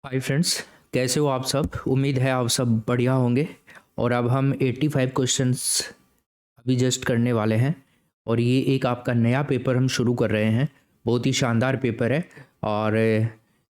Hi friends, कैसे हो आप सब। उम्मीद है आप सब बढ़िया होंगे। और अब हम 85 क्वेश्चंस अभी जस्ट करने वाले हैं। और ये एक आपका नया पेपर हम शुरू कर रहे हैं। बहुत ही शानदार पेपर है। और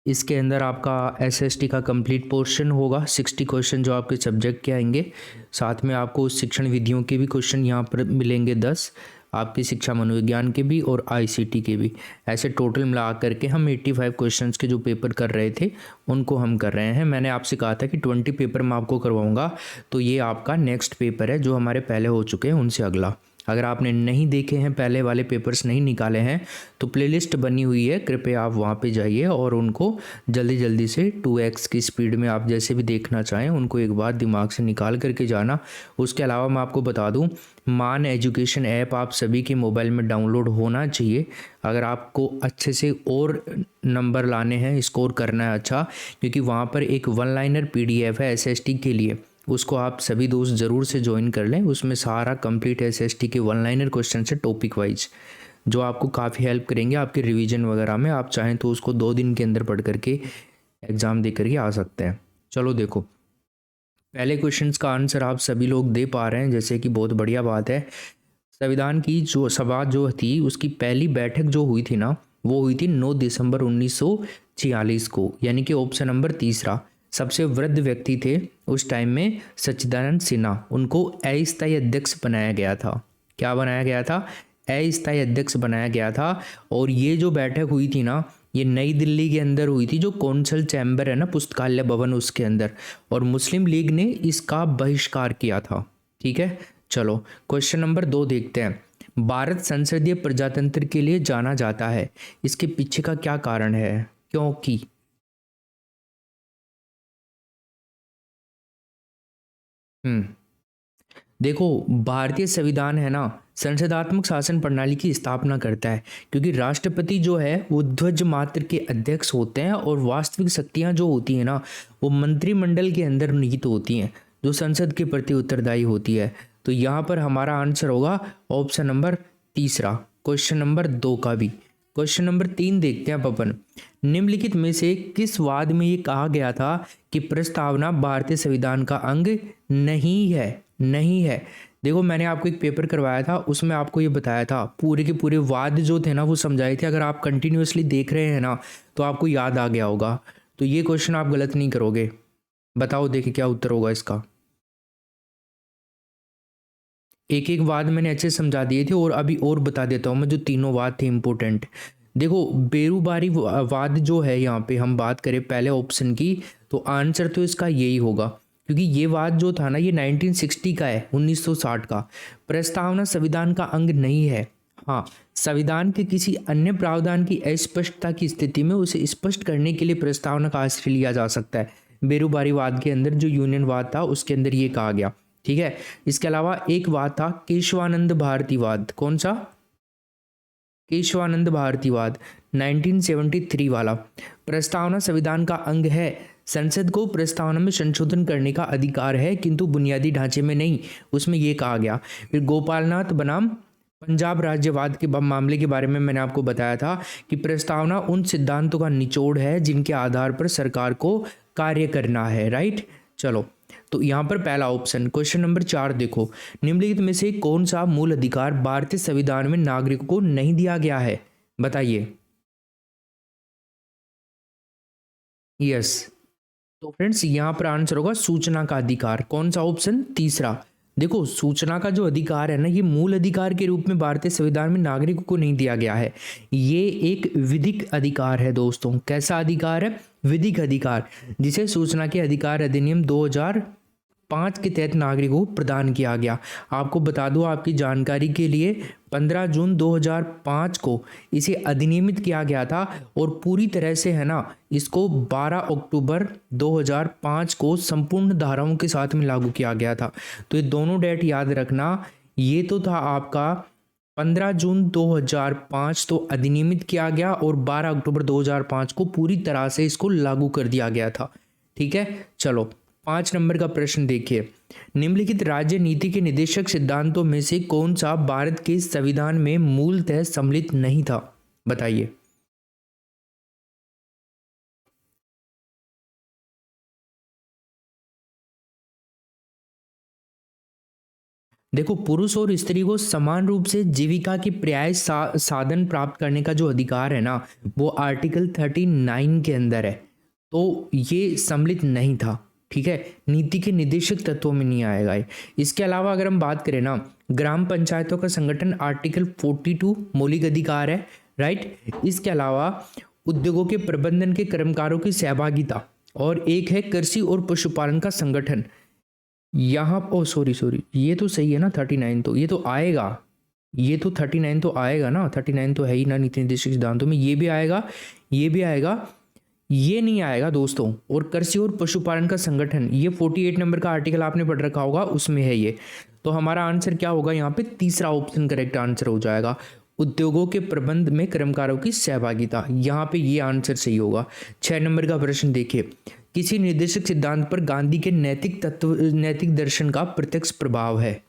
इसके अंदर आपका एसएसटी का कंप्लीट पोर्शन होगा। 60 क्वेश्चन जो आपके सब्जेक्ट के आएंगे। साथ में आपको शिक्षण विधियों के भी क्वेश्चन यहाँ पर मिलेंगे 10, आपकी शिक्षा मनोविज्ञान के भी और आईसीटी के भी। ऐसे टोटल मिला करके हम 85 क्वेश्चंस के जो पेपर कर रहे थे उनको हम कर रहे हैं। मैंने आपसे कहा था कि 20 पेपर मैं आपको करवाऊंगा, तो ये आपका नेक्स्ट पेपर है जो हमारे पहले हो चुके हैं उनसे अगला। अगर आपने नहीं देखे हैं, पहले वाले पेपर्स नहीं निकाले हैं, तो प्लेलिस्ट बनी हुई है, कृपया आप वहाँ पे जाइए और उनको जल्दी जल्दी से 2x की स्पीड में आप जैसे भी देखना चाहें उनको एक बार दिमाग से निकाल करके जाना। उसके अलावा मैं आपको बता दूं, मान एजुकेशन ऐप आप सभी के मोबाइल में डाउनलोड होना चाहिए। अगर आपको अच्छे से और नंबर लाने हैं, स्कोर करना है अच्छा, क्योंकि वहाँ पर एक वन लाइनर पीडीएफ है एसएसटी के लिए, उसको आप सभी दोस्त ज़रूर से ज्वाइन कर लें। उसमें सारा कंप्लीट एसएसटी के वन लाइनर क्वेश्चन से टॉपिक वाइज, जो आपको काफ़ी हेल्प करेंगे आपके रिवीजन वगैरह में। आप चाहें तो उसको 2 दिन के अंदर पढ़ करके एग्ज़ाम दे करके आ सकते हैं। चलो देखो, पहले क्वेश्चंस का आंसर आप सभी लोग दे पा रहे हैं, जैसे कि बहुत बढ़िया बात है। संविधान की जो सभा जो थी उसकी पहली बैठक जो हुई थी ना, वो हुई थी 9 दिसंबर 1946 को, यानी कि ऑप्शन नंबर तीसरा। सबसे वृद्ध व्यक्ति थे उस टाइम में सच्चिदानंद सिन्हा, उनको अस्थायी अध्यक्ष बनाया गया था। क्या बनाया गया था? अस्थायी अध्यक्ष बनाया गया था। और ये जो बैठक हुई थी ना, ये नई दिल्ली के अंदर हुई थी, जो कौंसल चैम्बर है ना, पुस्तकालय भवन, उसके अंदर। और मुस्लिम लीग ने इसका बहिष्कार किया था। ठीक है, चलो क्वेश्चन नंबर 2 देखते हैं। भारत संसदीय प्रजातंत्र के लिए जाना जाता है, इसके पीछे का क्या कारण है? क्योंकि हम्म देखो, भारतीय संविधान है ना, संसदात्मक शासन प्रणाली की स्थापना करता है। क्योंकि राष्ट्रपति जो है वो ध्वज मात्र के अध्यक्ष होते हैं, और वास्तविक शक्तियां जो होती हैं ना, वो मंत्रिमंडल के अंदर निहित होती हैं, जो संसद के प्रति उत्तरदायी होती है। तो यहाँ पर हमारा आंसर होगा ऑप्शन नंबर तीसरा, क्वेश्चन नंबर 2 का भी। क्वेश्चन नंबर 3 देखते हैं अपन। निम्नलिखित में से किस वाद में ये कहा गया था कि प्रस्तावना भारतीय संविधान का अंग नहीं है? नहीं है। देखो, मैंने आपको एक पेपर करवाया था, उसमें आपको ये बताया था, पूरे के पूरे वाद जो थे ना वो समझाए थे। अगर आप कंटिन्यूअसली देख रहे हैं ना, तो आपको याद आ गया होगा। तो ये क्वेश्चन आप गलत नहीं करोगे। बताओ देखिए क्या उत्तर होगा इसका। एक एक वाद मैंने अच्छे से समझा दिए थे, और अभी और बता देता हूँ मैं जो तीनों वाद थे इंपॉर्टेंट। देखो, बेरूबारी वाद जो है, यहाँ पे हम बात करें पहले ऑप्शन की, तो आंसर तो इसका यही होगा। क्योंकि ये वाद जो था ना, ये 1960 का है, 1960 का। प्रस्तावना संविधान का अंग नहीं है। हाँ, संविधान के किसी अन्य प्रावधान की अस्पष्टता की स्थिति में उसे स्पष्ट करने के लिए प्रस्तावना का आश्रय लिया जा सकता है। बेरूबारीवाद के अंदर जो यूनियनवाद था उसके अंदर ये कहा गया। ठीक है, इसके अलावा एक वाद था केशवानंद भारतीवाद। कौन सा? केशवानंद भारतीवाद, 1973 वाला। प्रस्तावना संविधान का अंग है, संसद को प्रस्तावना में संशोधन करने का अधिकार है, किंतु बुनियादी ढांचे में नहीं, उसमें यह कहा गया। फिर गोपालनाथ बनाम पंजाब राज्यवाद के मामले के बारे में मैंने आपको बताया था कि प्रस्तावना उन सिद्धांतों का निचोड़ है जिनके आधार पर सरकार को कार्य करना है। राइट, चलो, तो यहाँ पर पहला ऑप्शन। क्वेश्चन नंबर 4 देखो, निम्नलिखित में से कौन सा मूल अधिकार भारतीय संविधान में नागरिकों को नहीं दिया गया है? बताइए। यस, तो फ्रेंड्स यहाँ पर आंसर होगा सूचना का अधिकार। कौन सा ऑप्शन? तीसरा। देखो, सूचना का जो अधिकार है ना, ये मूल अधिकार के रूप में भारतीय संविधान में नागरिकों को नहीं दिया गया है। ये एक विधिक अधिकार है दोस्तों। कैसा अधिकार है? विधिक अधिकार, जिसे सूचना के अधिकार अधिनियम 2005 के तहत नागरिकों को प्रदान किया गया। आपको बता दूं आपकी जानकारी के लिए, 15 जून 2005 को इसे अधिनियमित किया गया था, और पूरी तरह से है ना, इसको 12 अक्टूबर 2005 को संपूर्ण धाराओं के साथ में लागू किया गया था। तो ये दोनों डेट याद रखना। ये तो था आपका 15 जून 2005 तो अधिनियमित किया गया, और 12 अक्टूबर 2005 को पूरी तरह से इसको लागू कर दिया गया था। ठीक है, चलो 5 नंबर का प्रश्न देखिए। निम्नलिखित राज्य नीति के निदेशक सिद्धांतों में से कौन सा भारत के संविधान में मूलतः सम्मिलित नहीं था? बताइए। देखो, पुरुष और स्त्री को समान रूप से जीविका की पर्याय साधन प्राप्त करने का जो अधिकार है ना, वो आर्टिकल 39 के अंदर है। तो ये सम्मिलित नहीं था, ठीक है, नीति के निर्देशक तत्वों में नहीं आएगा ये। इसके अलावा अगर हम बात करें ना, ग्राम पंचायतों का संगठन आर्टिकल 42 मौलिक अधिकार है, राइट। इसके अलावा उद्योगों के प्रबंधन के कर्मकारों की सहभागिता, और एक है कृषि और पशुपालन का संगठन। यहाँ ओ सॉरी ये तो सही है ना 39, तो ये तो आएगा, ये तो 39 तो आएगा ना, 39 तो है ही ना नीति निर्देशक सिद्धांतों में, ये भी आएगा, ये भी आएगा, ये नहीं आएगा दोस्तों। और कृषि और पशुपालन का संगठन, ये 48 नंबर का आर्टिकल आपने पढ़ रखा होगा, उसमें है ये। तो हमारा आंसर क्या होगा यहाँ पे, तीसरा ऑप्शन करेक्ट आंसर हो जाएगा। उद्योगों के प्रबंध में कर्मकारों की सहभागिता, यहाँ पे ये आंसर सही होगा। 6 नंबर का प्रश्न देखिए, किसी निर्देशक सिद्धांत पर गांधी के नैतिक दर्शन का प्रत्यक्ष प्रभाव है।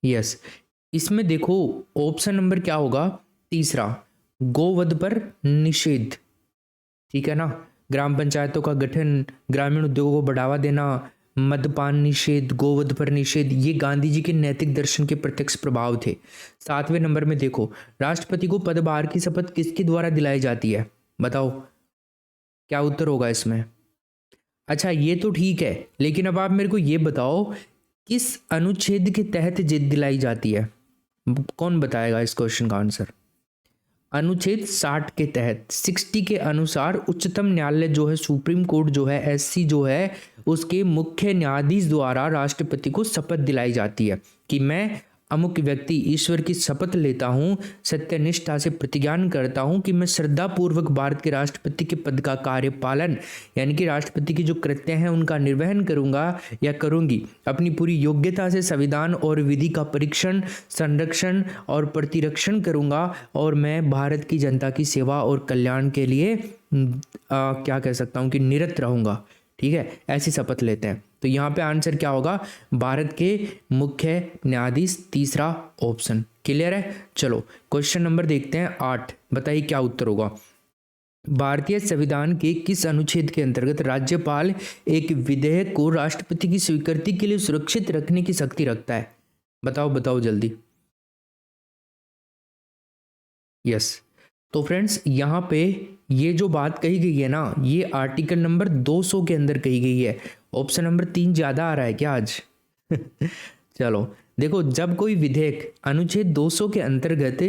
यस, इसमें देखो ऑप्शन नंबर क्या होगा, तीसरा, गोवध पर निषेध, ठीक है ना। ग्राम पंचायतों का गठन, ग्रामीण उद्योगों को बढ़ावा देना, मद्यपान निषेध, गोवध पर निषेध, ये गांधी जी के नैतिक दर्शन के प्रत्यक्ष प्रभाव थे। 7वें नंबर में देखो, राष्ट्रपति को पदभार की शपथ किसके द्वारा दिलाई जाती है, बताओ क्या उत्तर होगा इसमें। अच्छा ये तो ठीक है, लेकिन अब आप मेरे को ये बताओ किस अनुच्छेद के तहत दिलाई जाती है, कौन बताएगा इस क्वेश्चन का आंसर। अनुच्छेद 60 के तहत, 60 के अनुसार उच्चतम न्यायालय जो है, सुप्रीम कोर्ट जो है, एससी जो है, उसके मुख्य न्यायाधीश द्वारा राष्ट्रपति को शपथ दिलाई जाती है कि मैं अमुक व्यक्ति ईश्वर की शपथ लेता हूँ, सत्यनिष्ठा से प्रतिज्ञान करता हूँ कि मैं श्रद्धापूर्वक भारत के राष्ट्रपति के पद का कार्यपालन, यानी कि राष्ट्रपति की जो कृत्य हैं उनका निर्वहन करूँगा या करूँगी, अपनी पूरी योग्यता से संविधान और विधि का परीक्षण, संरक्षण और प्रतिरक्षण करूँगा, और मैं भारत की जनता की सेवा और कल्याण के लिए क्या कह सकता हूँ कि निरत रहूँगा, ठीक है, ऐसी शपथ लेते हैं। तो यहाँ पे आंसर क्या होगा, भारत के मुख्य न्यायाधीश, तीसरा ऑप्शन। क्लियर है। चलो क्वेश्चन नंबर देखते हैं 8, बताइए क्या उत्तर होगा। भारतीय संविधान के किस अनुच्छेद के अंतर्गत राज्यपाल एक विधेयक को राष्ट्रपति की स्वीकृति के लिए सुरक्षित रखने की शक्ति रखता है, बताओ बताओ जल्दी। यस, तो फ्रेंड्स यहाँ पे ये जो बात कही गई है ना, ये आर्टिकल नंबर 200 के अंदर कही गई है। ऑप्शन नंबर 3 ज़्यादा आ रहा है क्या आज चलो देखो, जब कोई विधेयक अनुच्छेद 200 के अंतर्गत,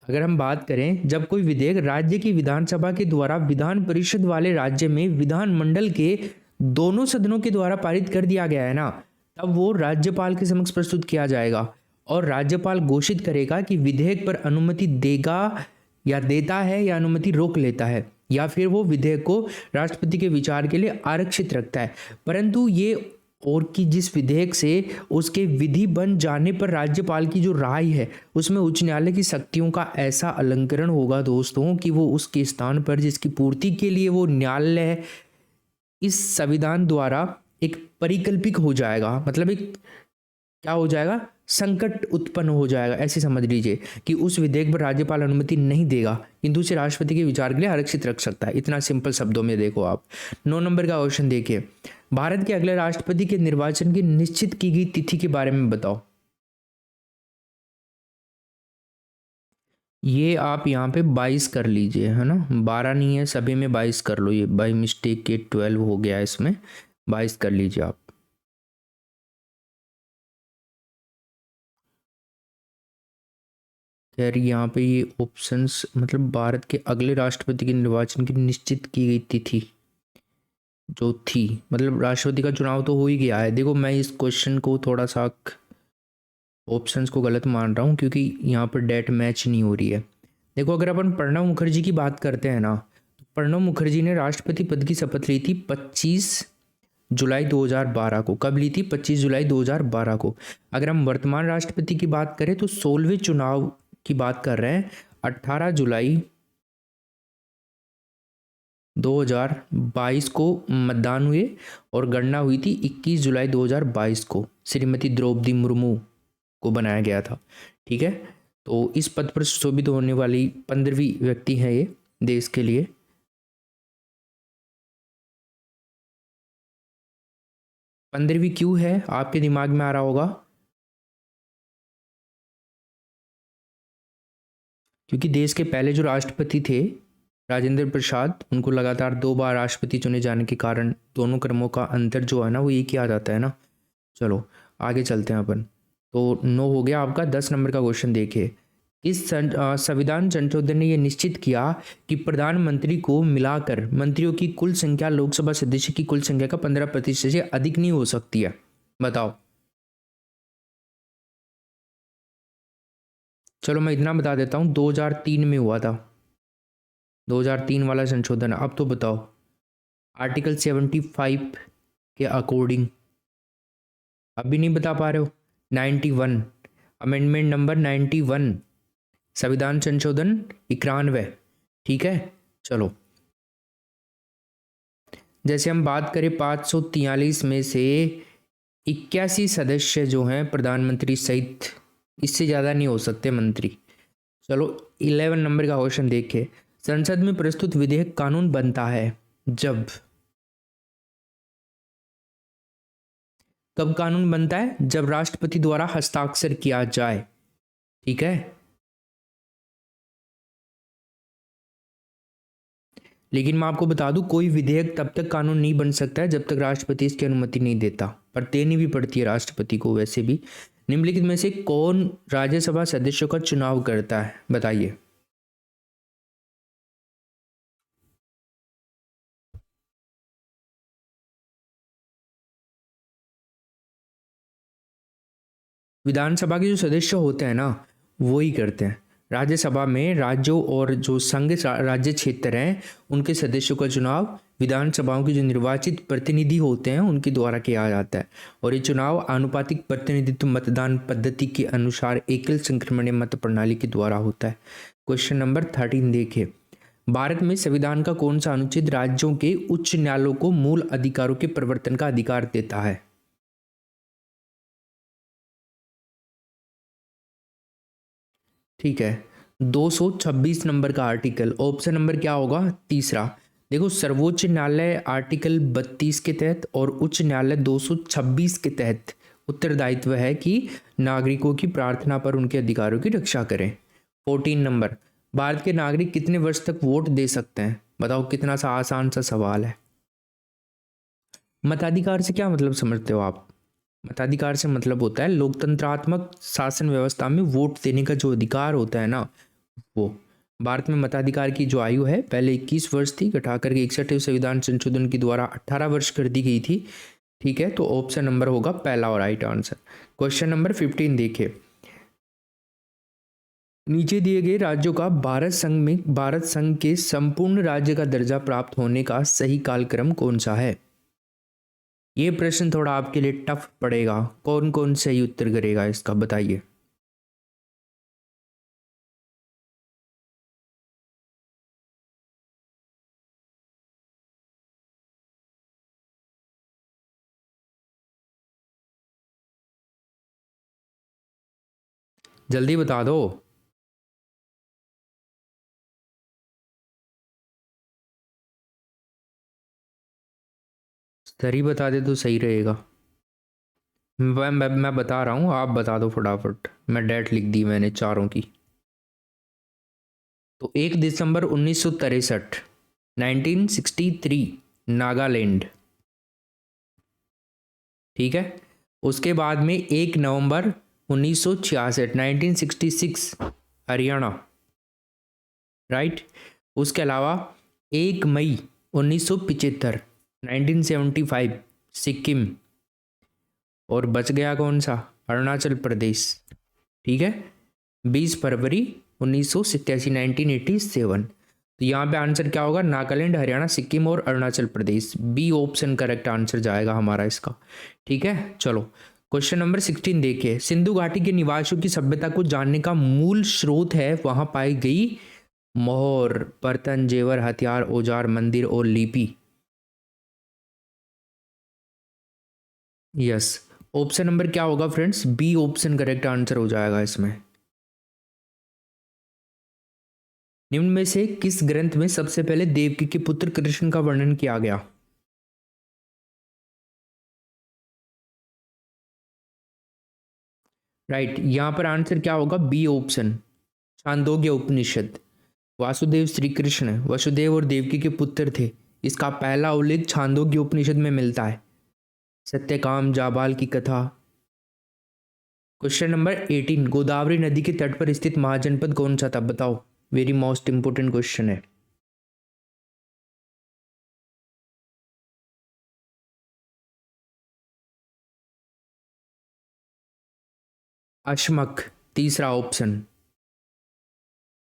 अगर हम बात करें, जब कोई विधेयक राज्य की विधानसभा के द्वारा विधान परिषद वाले राज्य में विधानमंडल के दोनों सदनों के द्वारा पारित कर दिया गया है ना, तब वो राज्यपाल के समक्ष प्रस्तुत किया जाएगा, और राज्यपाल घोषित करेगा कि विधेयक पर अनुमति देगा या देता है, या अनुमति रोक लेता है, या फिर वो विधेयक को राष्ट्रपति के विचार के लिए आरक्षित रखता है। परंतु ये, और कि जिस विधेयक से उसके विधि बन जाने पर राज्यपाल की जो राय है, उसमें उच्च न्यायालय की शक्तियों का ऐसा अलंकरण होगा दोस्तों कि वो उसके स्थान पर जिसकी पूर्ति के लिए वो न्यायालय इस संविधान द्वारा एक परिकल्पिक हो जाएगा, मतलब एक क्या हो जाएगा, संकट उत्पन्न हो जाएगा। ऐसे समझ लीजिए कि उस विधेयक पर राज्यपाल अनुमति नहीं देगा, किंतु उसे राष्ट्रपति के विचार के लिए आरक्षित रख सकता है। इतना सिंपल शब्दों में देखो आप। 9 नंबर का क्वेश्चन देखिए, भारत के अगले राष्ट्रपति के निर्वाचन की निश्चित की गई तिथि के बारे में बताओ। ये आप यहाँ पे 22 कर लीजिए, है ना, 12 नहीं है, सभी में 22 कर लो, ये बाई मिस्टेक के 12 हो गया, इसमें 22 कर लीजिए आप। खैर यहाँ पे ये ऑप्शंस, मतलब भारत के अगले राष्ट्रपति के निर्वाचन की निश्चित की गई तिथि जो थी, मतलब राष्ट्रपति का चुनाव तो हो ही गया है। देखो मैं इस क्वेश्चन को थोड़ा सा ऑप्शंस को गलत मान रहा हूँ, क्योंकि यहाँ पर डेट मैच नहीं हो रही है। देखो अगर अपन प्रणब मुखर्जी की बात करते हैं ना, तो प्रणब मुखर्जी ने राष्ट्रपति पद की शपथ ली थी 25 जुलाई 2012 को। कब ली थी? 25 जुलाई 2012 को। अगर हम वर्तमान राष्ट्रपति की बात करें तो 16वें चुनाव की बात कर रहे हैं, 18 जुलाई 2022 को मतदान हुए, और गणना हुई थी 21 जुलाई 2022 को। श्रीमती द्रौपदी मुर्मू को बनाया गया था, ठीक है। तो इस पद पर सुशोभित होने वाली 15वीं व्यक्ति है ये देश के लिए। 15वीं क्यों है आपके दिमाग में आ रहा होगा? क्योंकि देश के पहले जो राष्ट्रपति थे राजेंद्र प्रसाद, उनको लगातार 2 बार राष्ट्रपति चुने जाने के कारण दोनों क्रमों का अंतर जो है ना वो एक ही आ जाता है ना। चलो आगे चलते हैं अपन। तो 9 हो गया आपका। 10 नंबर का क्वेश्चन देखिए। इस संविधान संशोधन ने यह निश्चित किया कि प्रधानमंत्री को मिलाकर मंत्रियों की कुल संख्या लोकसभा सदस्य की कुल संख्या का 15% से अधिक नहीं हो सकती है। बताओ। चलो मैं इतना बता देता हूँ, 2003 में हुआ था, 2003 वाला संशोधन। अब तो बताओ आर्टिकल 75 के अकॉर्डिंग। अभी नहीं बता पा रहे हो? 91, अमेंडमेंट नंबर 91, संविधान संशोधन 91। ठीक है चलो, जैसे हम बात करें 543 में से 81 सदस्य जो हैं प्रधानमंत्री सहित, इससे ज़्यादा नहीं हो सकते मंत्री। चलो 11 नंबर का क्वेश्चन देखें। संसद में प्रस्तुत विधेयक कानून बनता है जब, कब कानून बनता है? जब राष्ट्रपति द्वारा हस्ताक्षर किया जाए। ठीक है, लेकिन मैं आपको बता दूं कोई विधेयक तब तक कानून नहीं बन सकता है जब तक राष्ट्रपति इसकी अनुमति नहीं देता, पर देनी भी पड़ती है राष्ट्रपति को वैसे भी। निम्नलिखित में से कौन राज्यसभा सदस्यों का चुनाव करता है? बताइए। विधानसभा के जो सदस्य होते हैं ना वो ही करते हैं। राज्यसभा में राज्यों और जो संघ राज्य क्षेत्र हैं उनके सदस्यों का चुनाव विधानसभाओं के जो निर्वाचित प्रतिनिधि होते हैं उनके द्वारा किया जाता है। और ये चुनाव आनुपातिक प्रतिनिधित्व मतदान पद्धति के अनुसार एकल संक्रमणीय मत प्रणाली के द्वारा होता है। क्वेश्चन नंबर 13 देखिए। भारत में संविधान का कौन सा अनुच्छेद राज्यों के उच्च न्यायालयों को मूल अधिकारों के प्रवर्तन का अधिकार देता है? ठीक है, 226 नंबर का आर्टिकल, ऑप्शन नंबर क्या होगा? तीसरा। देखो सर्वोच्च न्यायालय आर्टिकल 32 के तहत और उच्च न्यायालय 226 के तहत उत्तरदायित्व है कि नागरिकों की प्रार्थना पर उनके अधिकारों की रक्षा करें। 14 नंबर, भारत के नागरिक कितने वर्ष तक वोट दे सकते हैं? बताओ, कितना सा आसान सा सवाल है। मताधिकार से क्या मतलब समझते हो आप? मताधिकार से मतलब होता है लोकतंत्रात्मक शासन व्यवस्था में वोट देने का जो अधिकार होता है ना वो। भारत में मताधिकार की जो आयु है पहले 21 वर्ष थी, घटाकर के 61वें संविधान संशोधन के द्वारा 18 वर्ष कर दी गई थी। ठीक है, तो ऑप्शन नंबर होगा पहला और राइट आंसर। क्वेश्चन नंबर 15 देखिए। नीचे दिए गए राज्यों का भारत संघ के संपूर्ण राज्य का दर्जा प्राप्त होने का सही कालक्रम कौन सा है? ये प्रश्न थोड़ा आपके लिए टफ पड़ेगा। कौन कौन सही उत्तर करेगा इसका बताइए। जल्दी बता दो। सही बता दे तो सही रहेगा। मैं बता रहा हूँ, आप बता दो फटाफट। मैं डेट लिख दी मैंने चारों की। तो 1 दिसंबर 1963, 1963 नागालैंड। ठीक है, उसके बाद में 1 नवंबर 1966, 1966 हरियाणा। राइट। उसके अलावा 1 मई 1975, 1975 सिक्किम। और बच गया कौन सा? अरुणाचल प्रदेश। ठीक है, 20 फरवरी 1987, 1987। तो यहाँ पे आंसर क्या होगा? नागालैंड, हरियाणा, सिक्किम और Arunachal Pradesh. B option correct answer जाएगा हमारा इसका। ठीक है चलो, क्वेश्चन नंबर 16 देखिए। सिंधु घाटी के निवासियों की सभ्यता को जानने का मूल स्रोत है वहां पाई गई मोहर, बर्तन, जेवर, हथियार, औजार, मंदिर और लिपि। यस, ऑप्शन नंबर क्या होगा friends? B option correct answer हो जाएगा इसमें। निम्न में से किस ग्रंथ में सबसे पहले देवकी के पुत्र कृष्ण का वर्णन किया गया? राइट, यहाँ पर आंसर क्या होगा? बी ऑप्शन, छांदोग्य उपनिषद। वासुदेव श्री कृष्ण वसुदेव और देवकी के पुत्र थे, इसका पहला उल्लेख छांदोग्य उपनिषद में मिलता है। सत्यकाम जाबाल की कथा। क्वेश्चन नंबर 18, गोदावरी नदी के तट पर स्थित महाजनपद कौन सा था? बताओ, वेरी मोस्ट इंपोर्टेंट क्वेश्चन है। अश्मक, तीसरा ऑप्शन।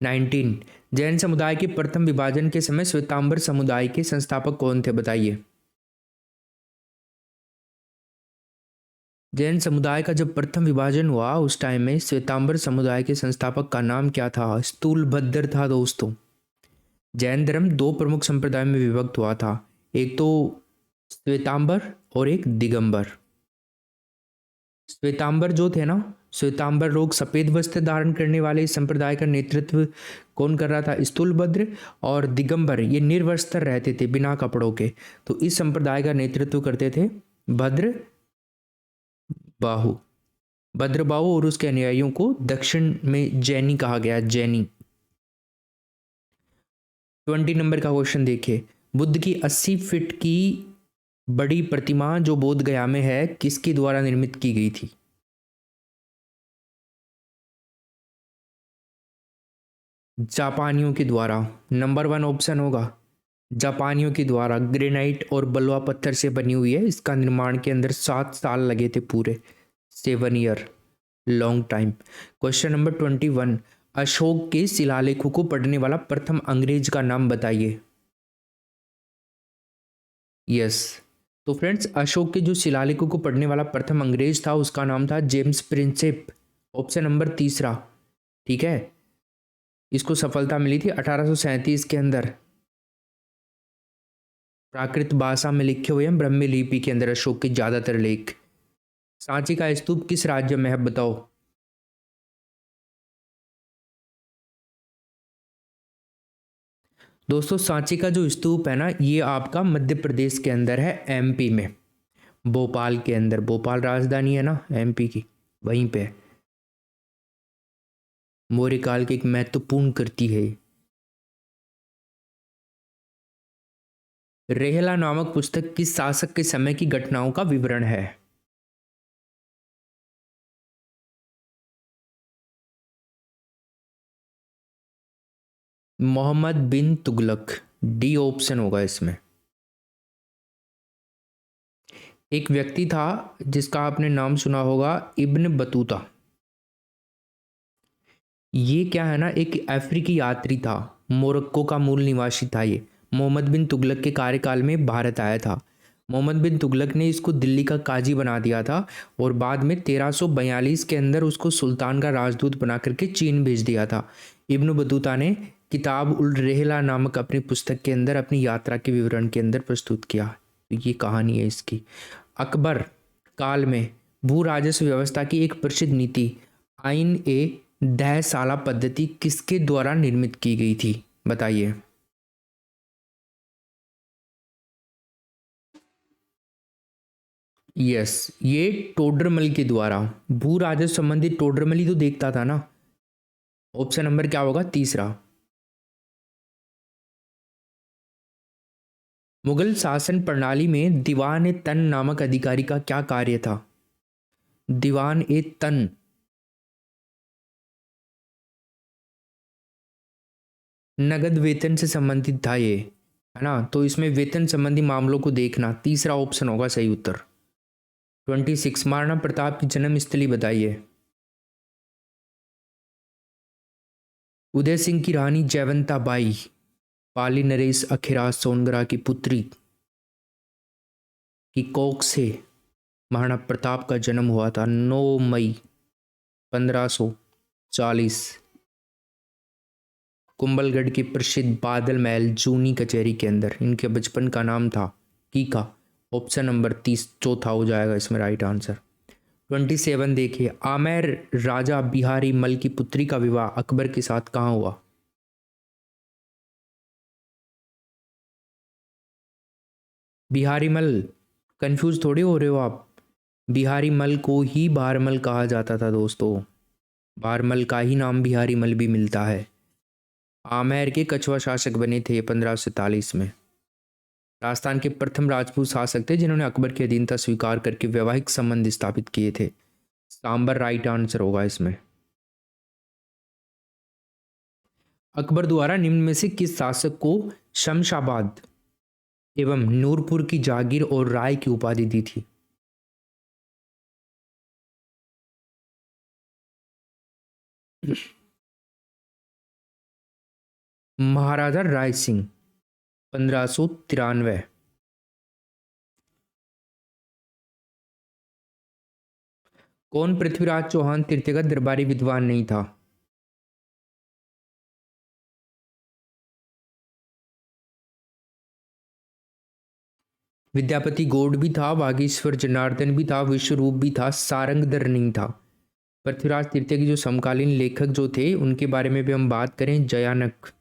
19, जैन समुदाय के प्रथम विभाजन के समय श्वेतांबर समुदाय के संस्थापक कौन थे? बताइए। जैन समुदाय का जब प्रथम विभाजन हुआ उस टाइम में श्वेतांबर समुदाय के संस्थापक का नाम क्या था? स्थूलभद्र था दोस्तों। जैन धर्म दो प्रमुख संप्रदाय में विभक्त हुआ था, एक तो श्वेतांबर और एक दिगंबर। श्वेतांबर जो थे ना, श्वेतांबर लोग सफेद वस्त्र धारण करने वाले इस संप्रदाय का नेतृत्व कौन कर रहा था? स्थूलभद्र। और दिगंबर ये निर्वस्त्र रहते थे, बिना कपड़ों के, तो इस संप्रदाय का नेतृत्व करते थे भद्र बाहु। भद्रबाहु और उसके अनुयायियों को दक्षिण में जैनी कहा गया, जैनी। 20 नंबर का क्वेश्चन देखिए, बुद्ध की 80 फीट की बड़ी प्रतिमा जो बोध गया में है, किसके द्वारा निर्मित की गई थी? जापानियों के द्वारा। नंबर 1 ऑप्शन होगा जापानियों के द्वारा। ग्रेनाइट और बलुआ पत्थर से बनी हुई है, इसका निर्माण के अंदर 7 साल लगे थे पूरे, 7 year, long time. Question number 21, Ashok के शिलालेखों को पढ़ने वाला प्रथम अंग्रेज का नाम बताइए। यस, तो फ्रेंड्स अशोक के जो शिलालेखों को पढ़ने वाला प्रथम अंग्रेज था उसका नाम था जेम्स प्रिंसेप, ऑप्शन नंबर तीसरा। ठीक है, इसको सफलता मिली थी 1837 के अंदर। प्राकृत भाषा में लिखे हुए हैं, ब्रह्मी लिपि के अंदर अशोक के ज्यादातर लेख। सांची का स्तूप किस राज्य में है? बताओ। दोस्तों सांची का जो स्तूप है ना, ये आपका मध्य प्रदेश के अंदर है, एमपी में, भोपाल के अंदर। भोपाल राजधानी है ना एमपी की, वहीं पे है। मौर्य काल की एक महत्वपूर्ण कृति है। रेहला नामक पुस्तक किस शासक के समय की घटनाओं का विवरण है? मोहम्मद बिन तुगलक, डी ऑप्शन होगा इसमें। एक व्यक्ति था जिसका आपने नाम सुना होगा, इब्न बतूता। ये क्या है ना, एक अफ्रीकी यात्री था, मोरक्को का मूल निवासी था ये। मोहम्मद बिन तुगलक के कार्यकाल में भारत आया था। मोहम्मद बिन तुगलक ने इसको दिल्ली का काजी बना दिया था और बाद में 1342 के अंदर उसको सुल्तान का राजदूत बना करके चीन भेज दिया था। इब्न बतूता ने किताब उल रेहला नामक अपनी पुस्तक के अंदर अपनी यात्रा के विवरण के अंदर प्रस्तुत किया। तो ये कहानी है इसकी। अकबर काल में भू राजस्व व्यवस्था की एक प्रसिद्ध नीति आइन ए दहसाला पद्धति किसके द्वारा निर्मित की गई थी? बताइए। यस, ये टोडरमल के द्वारा। भू राजस्व संबंधी टोडरमल ही तो देखता था ना। ऑप्शन नंबर क्या होगा? तीसरा। मुगल शासन प्रणाली में दीवान ए तन नामक अधिकारी का क्या कार्य था? दीवान ए तन। नगद वेतन से संबंधित था ये, है ना, तो इसमें वेतन संबंधी मामलों को देखना, तीसरा ऑप्शन होगा सही उत्तर। 26, महाराणा प्रताप की जन्म स्थली बताइए। उदय सिंह की रानी जयवंता बाई, पाली नरेश अखिराज सोनगरा की पुत्री की कोख से महाराणा प्रताप का जन्म हुआ था 9 मई 1540। कुंभलगढ़ के प्रसिद्ध बादल महल जूनी कचहरी के अंदर इनके बचपन का नाम था कीका। ऑप्शन नंबर 30 चौथा हो जाएगा इसमें राइट आंसर। 27 देखिए, आमेर राजा बिहारी मल की पुत्री का विवाह अकबर के साथ कहाँ हुआ? बिहारी मल, कंफ्यूज थोड़ी हो रहे हो आप? बिहारी मल को ही भारमल कहा जाता था दोस्तों। भारमल का ही नाम बिहारी मल भी मिलता है। आमेर के कछुआ शासक बने थे 1547 में। राजस्थान के प्रथम राजपूत शासक थे जिन्होंने अकबर की अधीनता स्वीकार करके वैवाहिक संबंध स्थापित किए थे। सांबर राइट आंसर होगा इसमें। अकबर द्वारा निम्न में से किस शासक को शमशाबाद एवं नूरपुर की जागीर और राय की उपाधि दी थी? महाराजा राय सिंह 1593। कौन पृथ्वीराज चौहान तृतीय का दरबारी विद्वान नहीं था? विद्यापति गौड़ भी था, वागीश्वर जनार्दन भी था, विश्वरूप भी था, सारंगधर नहीं था। पृथ्वीराज तृतीय के जो समकालीन लेखक जो थे उनके बारे में भी हम बात करें, जयानक,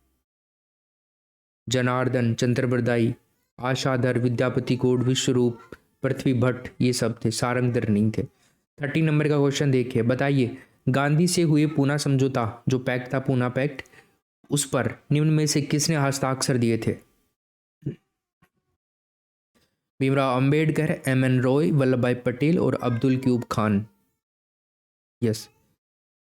जनार्दन, चंद्रबरदाई, आशाधर, विद्यापति गौड़, विश्वरूप, पृथ्वी भट्ट, ये सब थे, सारंगधर नहीं थे। 30 नंबर का क्वेश्चन देखिए, बताइए गांधी से हुए पूना समझौता जो पैक्ट था, पूना पैक्ट, उस पर निम्न में से किसने हस्ताक्षर दिए थे? भीमराव अंबेडकर, एम एन रॉय, वल्लभ भाई पटेल और अब्दुल क्यूब खान। यस,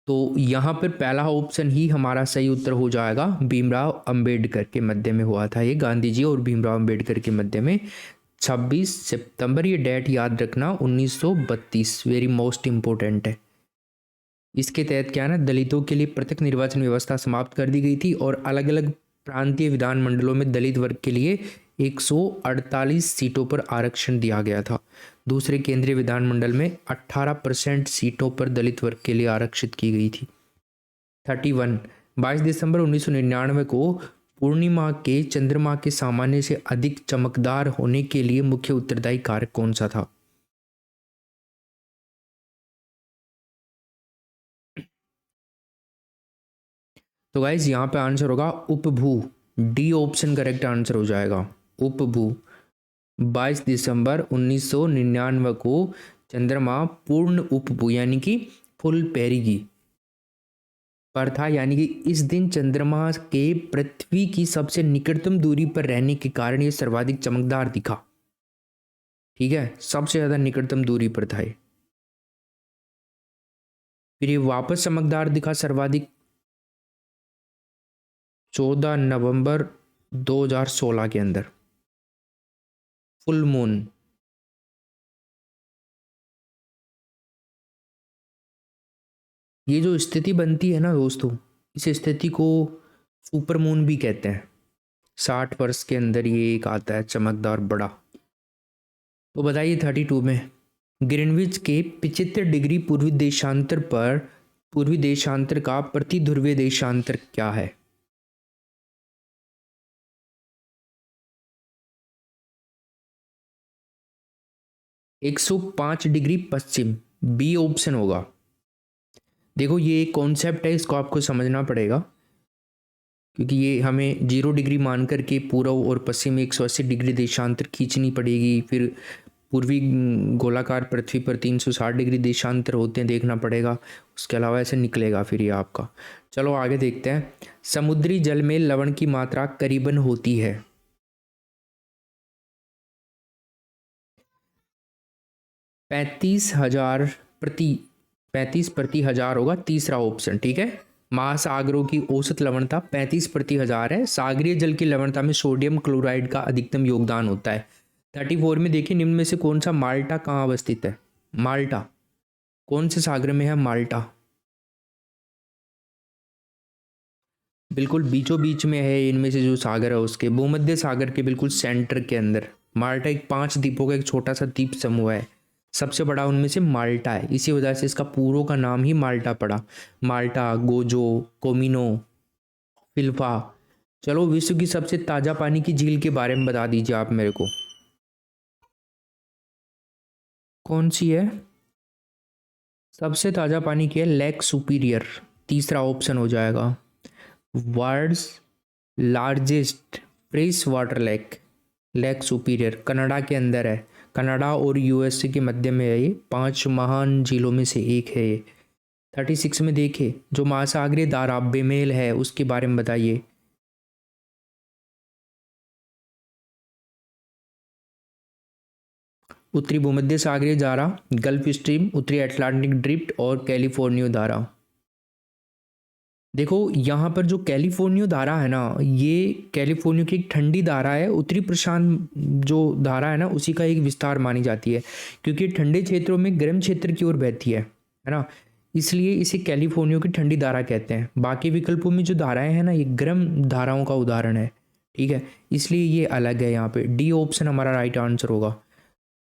तो यहाँ पर पहला ऑप्शन ही हमारा सही उत्तर हो जाएगा। भीमराव अंबेडकर के मध्य में हुआ था ये, गांधी जी और भीमराव अंबेडकर के मध्य में 26 सितंबर, ये डेट याद रखना, 1932, वेरी मोस्ट इम्पोर्टेंट है। इसके तहत क्या है ना, दलितों के लिए पृथक निर्वाचन व्यवस्था समाप्त कर दी गई थी और अलग अलग प्रांतीय विधानमंडलों में दलित वर्ग के लिए 148 सीटों पर आरक्षण दिया गया था। दूसरे केंद्रीय विधानमंडल में 18% सीटों पर दलित वर्ग के लिए आरक्षित की गई थी। 31, 22 दिसंबर 1999 को पूर्णिमा के चंद्रमा के सामान्य से अधिक चमकदार होने के लिए मुख्य उत्तरदायी कारक कौन सा था? तो गाइज यहाँ पे आंसर होगा उपभू, डी ऑप्शन करेक्ट आंसर हो जाएगा, उपभू। 22 दिसंबर 1999 को चंद्रमा पूर्ण उपभू यानी कि फुल पेरिगी पर था, यानी कि इस दिन चंद्रमा के पृथ्वी की सबसे निकटतम दूरी पर रहने के कारण यह सर्वाधिक चमकदार दिखा। ठीक है, सबसे ज्यादा निकटतम दूरी पर था ये। फिर ये वापस चमकदार दिखा सर्वाधिक 14 नवंबर 2016 के अंदर, फुल मून। ये जो स्थिति बनती है ना दोस्तों, इस स्थिति को सुपर मून भी कहते हैं। 60 वर्ष के अंदर ये एक आता है चमकदार बड़ा। तो बताइए 32 में ग्रीनविच के 75 डिग्री पूर्वी देशांतर का प्रति ध्रुवीय देशांतर क्या है? एक 105 डिग्री पश्चिम, बी ऑप्शन होगा। देखो ये एक कॉन्सेप्ट है, इसको आपको समझना पड़ेगा क्योंकि ये हमें 0 डिग्री मान करके पूर्व और पश्चिम 180 डिग्री देशांतर खींचनी पड़ेगी। फिर पूर्वी गोलाकार पृथ्वी पर 360 डिग्री देशांतर होते हैं, देखना पड़ेगा। उसके अलावा ऐसे निकलेगा फिर ये आपका। चलो आगे देखते हैं। समुद्री जल में लवण की मात्रा करीबन होती है 35 प्रति हजार होगा तीसरा ऑप्शन। ठीक है, महासागरों की औसत लवणता 35 प्रति हजार है। सागरीय जल की लवणता में सोडियम क्लोराइड का अधिकतम योगदान होता है। 34 में देखिए, निम्न में से कौन सा माल्टा कहाँ अवस्थित है? माल्टा कौन से सागर में है? माल्टा बिल्कुल बीचों बीच में है, इनमें से जो सागर है उसके भूमध्य सागर के बिल्कुल सेंटर के अंदर। माल्टा एक 5 द्वीपों का एक छोटा सा द्वीप समूह है, सबसे बड़ा उनमें से माल्टा है। इसी वजह से इसका पूरों का नाम ही माल्टा पड़ा। माल्टा, गोजो, कोमिनो, फिल्फा। चलो विश्व की सबसे ताज़ा पानी की झील के बारे में बता दीजिए आप मेरे को, कौन सी है? सबसे ताज़ा पानी की है लेक सुपीरियर, तीसरा ऑप्शन हो जाएगा। World's largest fresh water lake, lake superior Canada के अंदर है। कनाडा और यूएसए के मध्य में है ये। 5 महान झीलों में से एक है ये। 36 में देखिए, जो महासागरीय धारा बेमेल है उसके बारे में बताइए। उत्तरी भूमध्य सागरीय धारा, गल्फ स्ट्रीम, उत्तरी अटलांटिक ड्रिफ्ट और कैलिफोर्निया धारा। देखो यहाँ पर जो कैलिफोर्निया धारा है ना, ये कैलिफोर्निया की एक ठंडी धारा है। उत्तरी प्रशांत जो धारा है ना, उसी का एक विस्तार मानी जाती है, क्योंकि ठंडे क्षेत्रों में गर्म क्षेत्र की ओर बहती है ना, इसलिए इसे कैलिफोर्निया की ठंडी धारा कहते हैं। बाकी विकल्पों में जो धाराएं हैं ना, ये गर्म धाराओं का उदाहरण है, ठीक है, इसलिए ये अलग है। यहाँ पे डी ऑप्शन हमारा राइट आंसर होगा।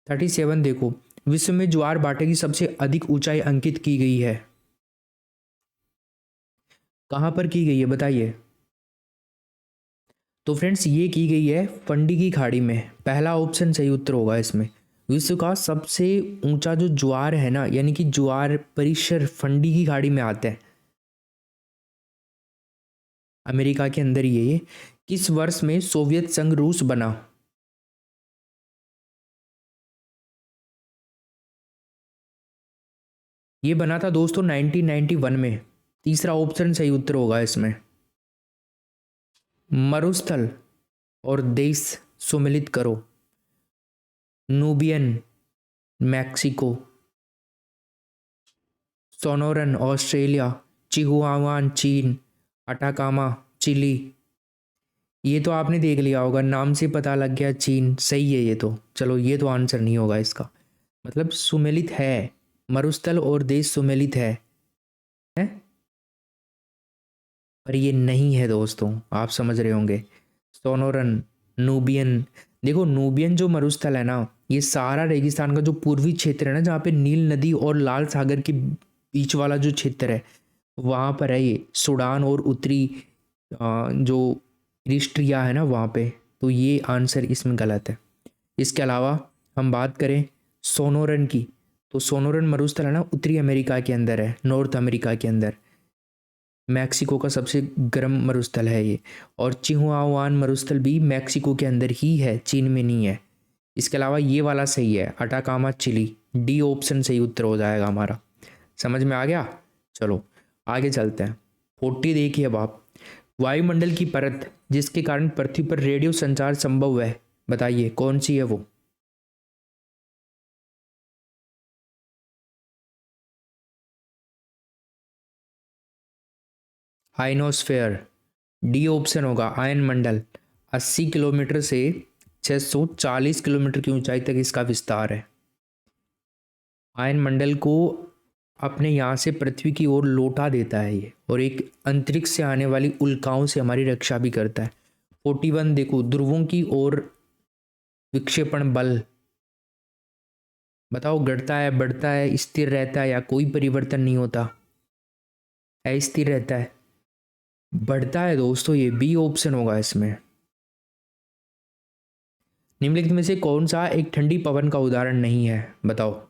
37 देखो, विश्व में ज्वार भाटे की सबसे अधिक ऊंचाई अंकित की गई है, कहाँ पर की गई है बताइए। तो फ्रेंड्स ये की गई है फंडी की खाड़ी में, पहला ऑप्शन सही उत्तर होगा इसमें। विश्व का सबसे ऊंचा जो ज्वार है ना, यानी कि ज्वार परिसर फंडी की खाड़ी में आता है, अमेरिका के अंदर ही है ये। किस वर्ष में सोवियत संघ रूस बना? ये बना था दोस्तों 1991 में। तीसरा ऑप्शन सही उत्तर होगा इसमें। मरुस्थल और देश सुमिलित करो। नूबियन मैक्सिको, सोनोरन ऑस्ट्रेलिया, चिहुआहुआन चीन, अटाकामा चिली। ये तो आपने देख लिया होगा, नाम से पता लग गया चीन, सही है ये तो। चलो ये तो आंसर नहीं होगा इसका, मतलब सुमेलित है, मरुस्थल और देश सुमेलित है पर ये नहीं है दोस्तों, आप समझ रहे होंगे। सोनोरन, नूबियन, देखो नूबियन जो मरुस्थल है ना, ये सारा रेगिस्तान का जो पूर्वी क्षेत्र है ना, जहाँ पे नील नदी और लाल सागर के बीच वाला जो क्षेत्र है, वहाँ पर है ये। सूडान और उत्तरी जो इरिट्रिया है ना, वहाँ पे। तो ये आंसर इसमें गलत है। इसके अलावा हम बात करें सोनोरन की, तो सोनोरन मरुस्थल है ना, उत्तरी अमेरिका के अंदर है, नॉर्थ अमेरिका के अंदर। मैक्सिको का सबसे गर्म मरुस्थल है ये। और चिहुआहुआन मरुस्थल भी मैक्सिको के अंदर ही है, चीन में नहीं है। इसके अलावा ये वाला सही है, अटाकामा चिली। डी ऑप्शन सही उत्तर हो जाएगा हमारा। समझ में आ गया? चलो आगे चलते हैं। 40 देखिए अब आप। वायुमंडल की परत जिसके कारण पृथ्वी पर रेडियो संचार संभव है, बताइए कौन सी है वो? आयनोस्फेयर। डी ऑप्शन होगा आयन मंडल। 80 किलोमीटर से 640 किलोमीटर की ऊंचाई तक इसका विस्तार है। आयन मंडल को अपने यहाँ से पृथ्वी की ओर लौटा देता है ये, और एक अंतरिक्ष से आने वाली उल्काओं से हमारी रक्षा भी करता है। 41 देखो, ध्रुवों की ओर विक्षेपण बल, बताओ घटता है, बढ़ता है, स्थिर रहता है या कोई परिवर्तन नहीं होता? अस्थिर रहता है, बढ़ता है दोस्तों, ये बी ऑप्शन होगा इसमें। निम्नलिखित में से कौन सा एक ठंडी पवन का उदाहरण नहीं है, बताओ?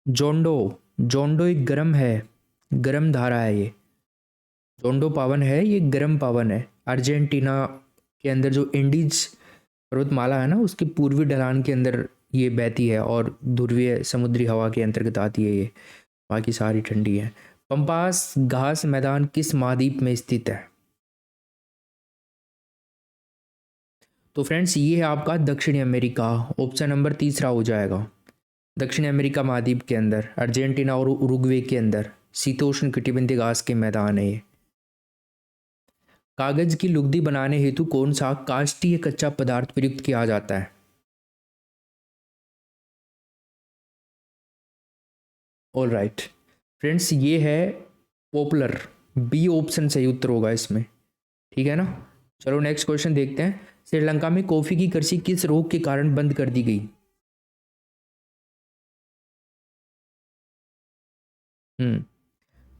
जोंडो। जोंडो एक गर्म है, गर्म धारा है ये। जोंडो पावन है, ये गर्म पावन है। अर्जेंटीना के अंदर जो इंडीज पर्वतमाला है ना, उसके पूर्वी ढलान के अंदर ये बहती है, और ध्रुवीय समुद्री हवा के अंतर्गत आती है ये। बाकी सारी ठंडी है। पंपास घास मैदान किस महाद्वीप में स्थित है? तो फ्रेंड्स ये है आपका दक्षिणी अमेरिका, ऑप्शन नंबर तीसरा हो जाएगा। दक्षिण अमेरिका महाद्वीप के अंदर, अर्जेंटीना और उरुग्वे के अंदर शीतोष्ण कटिबंधीय घास के मैदान है ये। कागज की लुगदी बनाने हेतु कौन सा काष्ठीय कच्चा पदार्थ प्रयुक्त किया जाता है? ऑल राइट फ्रेंड्स, ये है पॉपुलर। बी ऑप्शन सही उत्तर होगा इसमें, ठीक है ना। चलो नेक्स्ट क्वेश्चन देखते हैं। श्रीलंका में कॉफी की कृषि किस रोग के कारण बंद कर दी गई?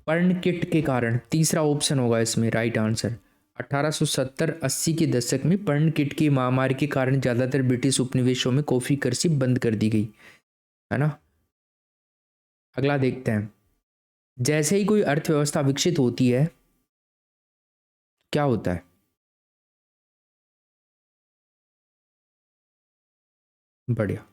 पर्णकिट के कारण, तीसरा ऑप्शन होगा इसमें राइट आंसर। 1870-80 के दशक में पर्णकिट की महामारी के कारण ज्यादातर ब्रिटिश उपनिवेशों में कॉफी कृषि बंद कर दी गई, है ना। अगला देखते हैं। जैसे ही कोई अर्थव्यवस्था विकसित होती है क्या होता है? बढ़िया।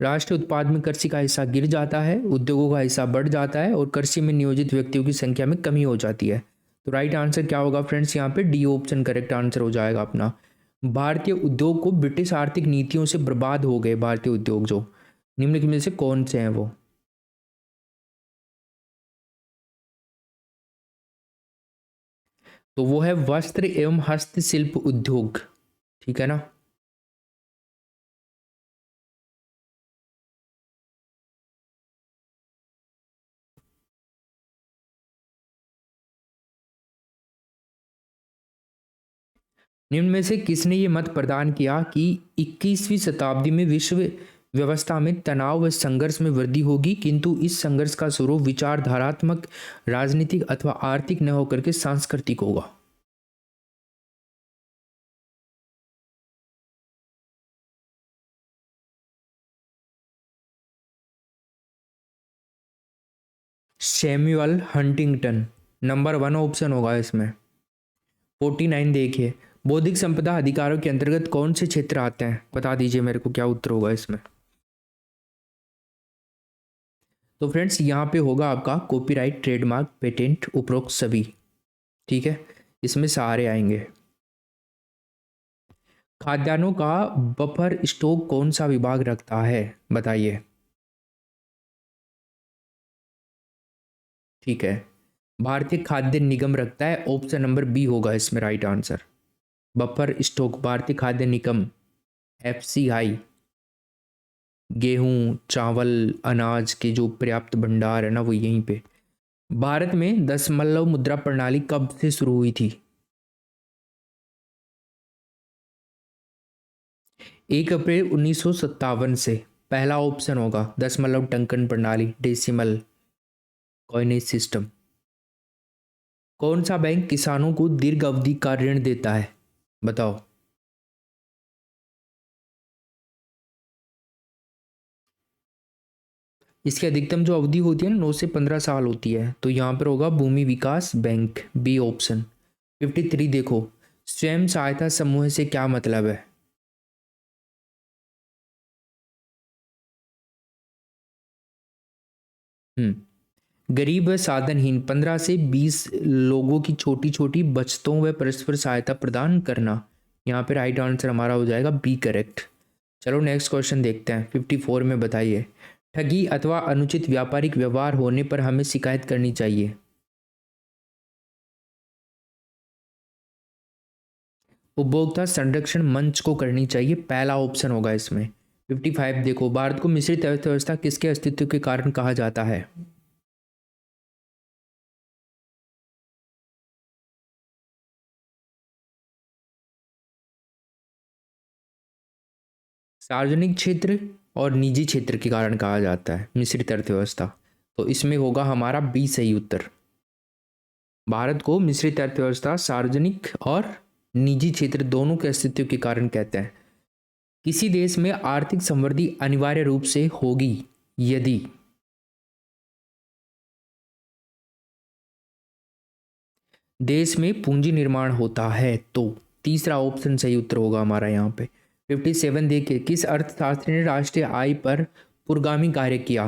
राष्ट्रीय उत्पाद में कृषि का हिस्सा गिर जाता है, उद्योगों का हिस्सा बढ़ जाता है और कृषि में नियोजित व्यक्तियों की संख्या में कमी हो जाती है। तो राइट आंसर क्या होगा फ्रेंड्स? यहाँ पे डी ऑप्शन करेक्ट आंसर हो जाएगा अपना। भारतीय उद्योग को ब्रिटिश आर्थिक नीतियों से बर्बाद हो गए भारतीय उद्योग जो, निम्नलिखित में से कौन से हैं वो? तो वो है वस्त्र एवं हस्तशिल्प उद्योग, ठीक है ना। निम्न में से किसने ये मत प्रदान किया कि 21वीं शताब्दी में विश्व व्यवस्था में तनाव व संघर्ष में वृद्धि होगी, किंतु इस संघर्ष का स्वरूप विचारधारात्मक, राजनीतिक अथवा आर्थिक न होकर के सांस्कृतिक होगा? सैमुअल हंटिंगटन नंबर 1 ऑप्शन होगा इसमें। 49 देखिए, बौद्धिक संपदा अधिकारों के अंतर्गत कौन से क्षेत्र आते हैं? बता दीजिए मेरे को क्या उत्तर होगा इसमें। तो फ्रेंड्स यहाँ पे होगा आपका कॉपीराइट, ट्रेडमार्क, पेटेंट, उपरोक्त सभी, ठीक है, इसमें सारे आएंगे। खाद्यान्नों का बफर स्टॉक कौन सा विभाग रखता है? बताइए। ठीक है, भारतीय खाद्य निगम रखता है, ऑप्शन नंबर बी होगा इसमें राइट आंसर। बफर स्टॉक भारतीय खाद्य निगम, एफसीआई, गेहूं, चावल, अनाज के जो पर्याप्त भंडार है ना वो यहीं पे। भारत में दशमलव मुद्रा प्रणाली कब से शुरू हुई थी? 1 अप्रैल 1957 से। पहला ऑप्शन होगा दशमलव टंकन प्रणाली, डेसिमल कॉइनेज सिस्टम। कौन सा बैंक किसानों को दीर्घ अवधि का ऋण देता है? बताओ। इसकी अधिकतम जो अवधि होती है ना 9 से 15 साल होती है, तो यहाँ पर होगा भूमि विकास बैंक, बी ऑप्शन। 53 देखो, स्वयं सहायता समूह से क्या मतलब है? गरीब व साधनहीन 15 से 20 लोगों की छोटी छोटी बचतों व परस्पर सहायता प्रदान करना। यहाँ पे राइट आंसर हमारा हो जाएगा बी करेक्ट। चलो नेक्स्ट क्वेश्चन देखते हैं। 54 में बताइए, ठगी अथवा अनुचित व्यापारिक व्यवहार होने पर हमें शिकायत करनी चाहिए? उपभोक्ता संरक्षण मंच को करनी चाहिए, पहला ऑप्शन होगा इसमें। 55 देखो, भारत को मिश्रित अर्थव्यवस्था किसके अस्तित्व के कारण कहा जाता है? सार्वजनिक क्षेत्र और निजी क्षेत्र के कारण कहा जाता है मिश्रित अर्थव्यवस्था। तो इसमें होगा हमारा बी सही उत्तर। भारत को मिश्रित अर्थव्यवस्था सार्वजनिक और निजी क्षेत्र दोनों के अस्तित्व के कारण कहते हैं। किसी देश में आर्थिक समृद्धि अनिवार्य रूप से होगी यदि देश में पूंजी निर्माण होता है तो। तीसरा ऑप्शन सही उत्तर होगा हमारा यहाँ पे। 57 देखिए, किस अर्थशास्त्री ने राष्ट्रीय आय पर पुरोगामी कार्य किया?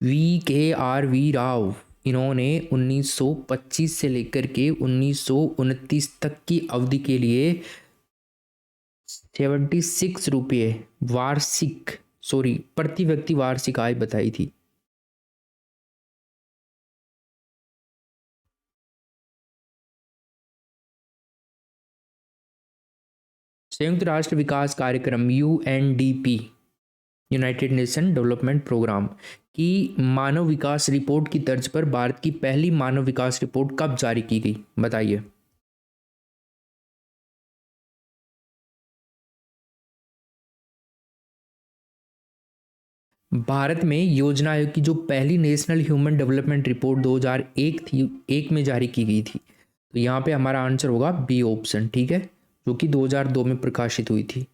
वी राव। इन्होंने 1925 से लेकर के 1929 तक की अवधि के लिए 76 रुपये वार्षिक, सॉरी प्रति व्यक्ति वार्षिक आय बताई थी। संयुक्त राष्ट्र विकास कार्यक्रम UNDP, united nation development programme की मानव विकास रिपोर्ट की तर्ज पर भारत की पहली मानव विकास रिपोर्ट कब जारी की गई? बताइए। भारत में योजना आयोग की जो पहली नेशनल ह्यूमन डेवलपमेंट रिपोर्ट 2001 थी, एक में जारी की गई थी। तो यहाँ पे हमारा आंसर होगा बी ऑप्शन, ठीक है, जो कि 2002 में प्रकाशित हुई थी।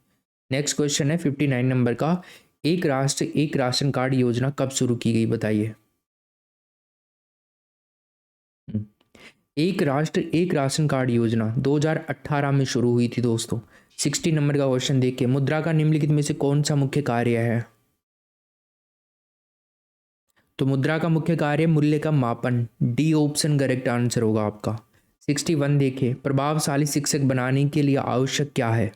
नेक्स्ट क्वेश्चन है 59 नंबर का, एक राष्ट्र एक राशन कार्ड योजना कब शुरू की गई बताइए। एक राष्ट्र एक राशन कार्ड योजना 2018 में शुरू हुई थी दोस्तों। 60 नंबर का क्वेश्चन देखिए, मुद्रा का निम्नलिखित में से कौन सा मुख्य कार्य है। तो मुद्रा का मुख्य कार्य मूल्य का मापन, डी ऑप्शन करेक्ट आंसर होगा आपका। 61 देखिए, प्रभावशाली शिक्षक बनाने के लिए आवश्यक क्या है।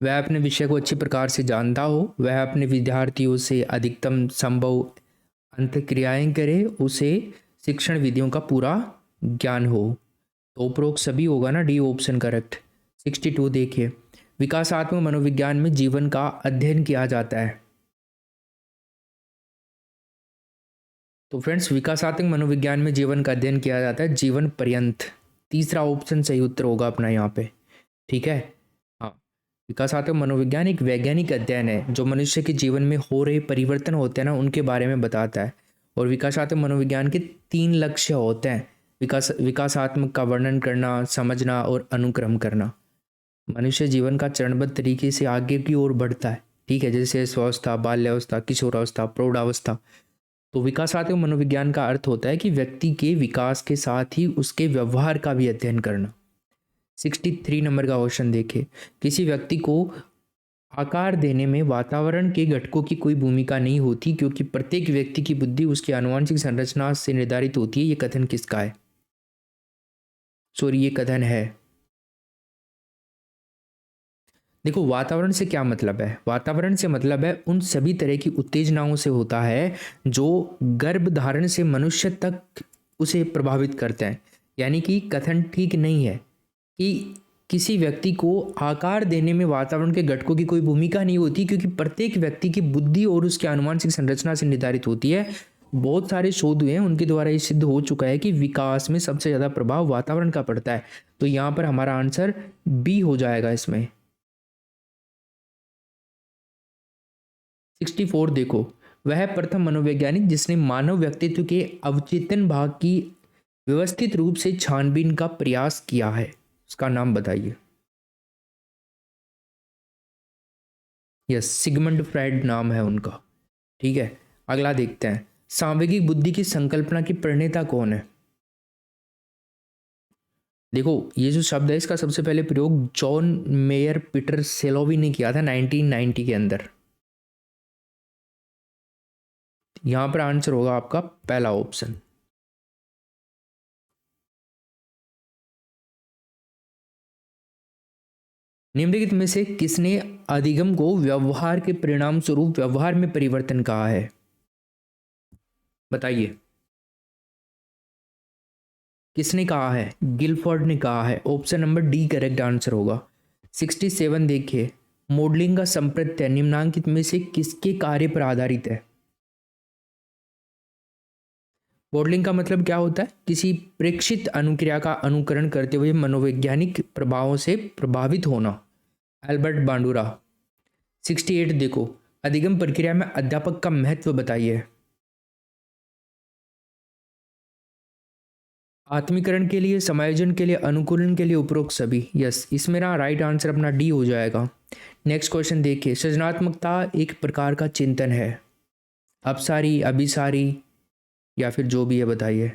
वह अपने विषय को अच्छी प्रकार से जानता हो, वह अपने विद्यार्थियों से अधिकतम संभव अंतःक्रियाएं करे, उसे शिक्षण विधियों का पूरा ज्ञान हो। तो उपरोक्त सभी होगा ना, डी ऑप्शन करेक्ट। 62 देखिए, विकासात्मक मनोविज्ञान में जीवन का अध्ययन किया जाता है। तो फ्रेंड्स, विकासात्मक मनोविज्ञान में जीवन का अध्ययन किया जाता है जीवन पर्यंत। तीसरा ऑप्शन सही उत्तर होगा अपना यहाँ पे, ठीक है। हाँ, विकासात्मक मनोविज्ञान एक वैज्ञानिक अध्ययन है जो मनुष्य के जीवन में हो रहे परिवर्तन होते हैं ना, उनके बारे में बताता है। और विकासात्मक मनोविज्ञान के 3 लक्ष्य होते हैं, विकासात्मक का वर्णन करना, समझना और अनुक्रम करना। मनुष्य जीवन का चरणबद्ध तरीके से आगे की ओर बढ़ता है, ठीक है, जैसे स्वावस्था, बाल्यावस्था, किशोरावस्था, प्रौढ़ावस्था। तो विकासात्मक मनोविज्ञान का अर्थ होता है कि व्यक्ति के विकास के साथ ही उसके व्यवहार का भी अध्ययन करना। 63 नंबर का क्वेश्चन देखिए, किसी व्यक्ति को आकार देने में वातावरण के घटकों की कोई भूमिका नहीं होती क्योंकि प्रत्येक व्यक्ति की बुद्धि उसकी आनुवंशिक संरचना से निर्धारित होती है। ये कथन किसका है। सॉरी, ये कथन है। देखो, वातावरण से क्या मतलब है। वातावरण से मतलब है उन सभी तरह की उत्तेजनाओं से होता है जो गर्भधारण से मनुष्य तक उसे प्रभावित करते हैं। यानी कि कथन ठीक नहीं है कि किसी व्यक्ति को आकार देने में वातावरण के घटकों की कोई भूमिका नहीं होती क्योंकि प्रत्येक व्यक्ति की बुद्धि और उसकी आनुवंशिक संरचना से निर्धारित होती है। बहुत सारे शोध हुए हैं, उनके द्वारा ये सिद्ध हो चुका है कि विकास में सबसे ज़्यादा प्रभाव वातावरण का पड़ता है। तो यहाँ पर हमारा आंसर बी हो जाएगा इसमें। 64 देखो, वह प्रथम मनोवैज्ञानिक जिसने मानव व्यक्तित्व के अवचेतन भाग की व्यवस्थित रूप से छानबीन का प्रयास किया है, उसका नाम बताइए। यस, सिगमंड फ्राइड नाम है उनका, ठीक है। अगला देखते हैं, सांवेगिक बुद्धि की संकल्पना की प्रणेता कौन है। देखो, ये जो शब्द है इसका सबसे पहले प्रयोग जॉन मेयर पीटर सेलोवी ने किया था 1990 के अंदर। यहां पर आंसर होगा आपका पहला ऑप्शन। निम्नलिखित में से किसने अधिगम को व्यवहार के परिणाम स्वरूप व्यवहार में परिवर्तन कहा है, बताइए। किसने कहा है, गिलफोर्ड ने कहा है। Option number D correct answer होगा। 67 देखिए, मॉडलिंग का संप्रत्यय निम्नांकित में से किसके कार्य पर आधारित है। मॉडलिंग का मतलब क्या होता है, किसी प्रेक्षित अनुक्रिया का अनुकरण करते हुए मनोवैज्ञानिक प्रभावों से प्रभावित होना। एल्बर्ट बांडुरा। 68 देखो, अधिगम प्रक्रिया में अध्यापक का महत्व बताइए। आत्मीकरण के लिए, समायोजन के लिए, अनुकूलन के लिए, उपरोक्त सभी। यस, इसमें ना राइट आंसर अपना डी हो जाएगा। नेक्स्ट क्वेश्चन देखिए, सृजनात्मकता एक प्रकार का चिंतन है, अपसारी, अभिसारी या फिर जो भी है बताइए।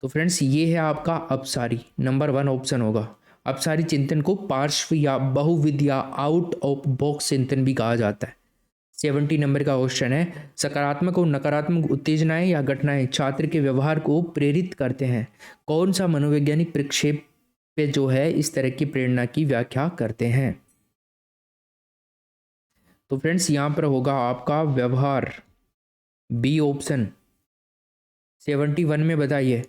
तो फ्रेंड्स, ये है आपका अपसारी, नंबर 1 ऑप्शन होगा। अपसारी चिंतन को पार्श्व या बहुविध या आउट ऑफ बॉक्स चिंतन भी कहा जाता है। 70 नंबर का क्वेश्चन है, सकारात्मक और नकारात्मक उत्तेजनाएं या घटनाएं छात्र के व्यवहार को प्रेरित करते हैं। कौन सा मनोवैज्ञानिक प्रक्षेप पे जो है इस तरह की प्रेरणा की व्याख्या करते हैं। तो फ्रेंड्स, यहाँ पर होगा आपका व्यवहार, बी ऑप्शन। 71 में बताइए,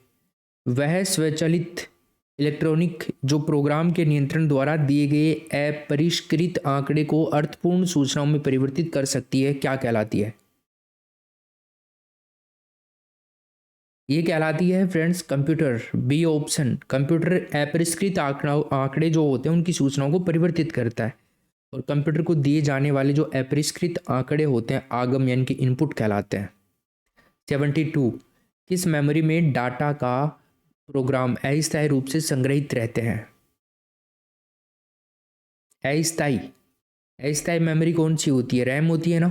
वह स्वचालित इलेक्ट्रॉनिक जो प्रोग्राम के नियंत्रण द्वारा दिए गए अपरिष्कृत आंकड़े को अर्थपूर्ण सूचनाओं में परिवर्तित कर सकती है, क्या कहलाती है। ये कहलाती है friends computer, B option. Computer अपरिष्कृत आंकड़े जो होते हैं उनकी सूचनाओं को परिवर्तित करता है और कंप्यूटर को दिए जाने वाले जो अपरिष्कृत आंकड़े होते हैं आगम यानी कि इनपुट कहलाते हैं। 72, किस मेमोरी में डाटा का प्रोग्राम अस्थायी रूप से संग्रहित रहते हैं? अस्थायी अस्थायी मेमोरी कौन सी होती है? रैम होती है ना।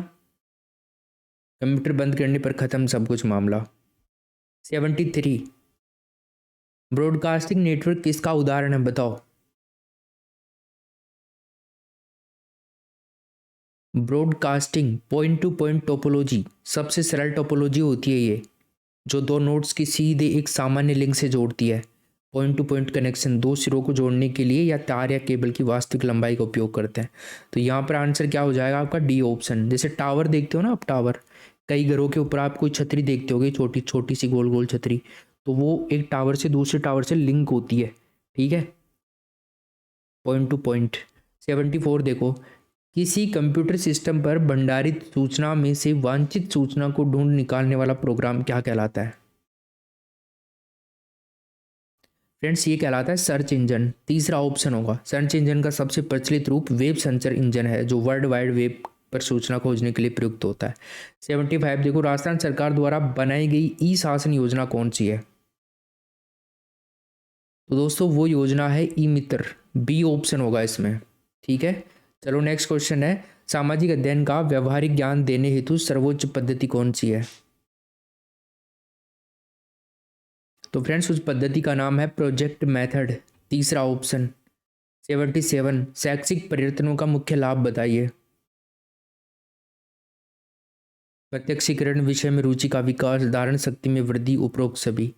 कंप्यूटर बंद करने पर खत्म सब कुछ मामला। 73। ब्रॉडकास्टिंग नेटवर्क किसका उदाहरण है बताओ? Broadcasting point two point topology सबसे सरल टोपोलॉजी होती है ये, जो दो नोड्स की सीधे एक सामान्य लिंक से जोड़ती है। पॉइंट टू पॉइंट कनेक्शन दो सिरों को जोड़ने के लिए या तार या केबल की वास्तविक लंबाई का उपयोग करते हैं। तो यहाँ पर आंसर क्या हो जाएगा आपका? D option. जैसे टावर देखते हो ना आप, टावर कई घरों के ऊपर आप कोई छतरी देखते होगे, छोटी छोटी सी गोल गोल छतरी, तो वो एक टावर से दूसरे टावर से लिंक होती है। ठीक है, पॉइंट टू पॉइंट। 74 देखो, किसी कंप्यूटर सिस्टम पर भंडारित सूचना में से वांछित सूचना को ढूंढ निकालने वाला प्रोग्राम क्या कहलाता है? फ्रेंड्स ये कहलाता है सर्च इंजन। तीसरा ऑप्शन होगा। सर्च इंजन का सबसे प्रचलित रूप वेब सर्चर इंजन है, जो वर्ल्ड वाइड वेब पर सूचना खोजने के लिए प्रयुक्त होता है। 75 देखो, राजस्थान सरकार द्वारा बनाई गई ई शासन योजना कौन सी है? तो दोस्तों वो योजना है ई मित्र। बी ऑप्शन होगा इसमें। ठीक है, चलो नेक्स्ट क्वेश्चन है, सामाजिक अध्ययन का व्यवहारिक ज्ञान देने हेतु सर्वोच्च पद्धति कौन सी है? तो फ्रेंड्स उस पद्धति का नाम है प्रोजेक्ट मेथड। तीसरा ऑप्शन। 77 शैक्षिक परिवर्तनों का मुख्य लाभ बताइए। प्रत्यक्षीकरण, विषय में रुचि का विकास, धारण शक्ति में वृद्धि, उपरोक्त सभी।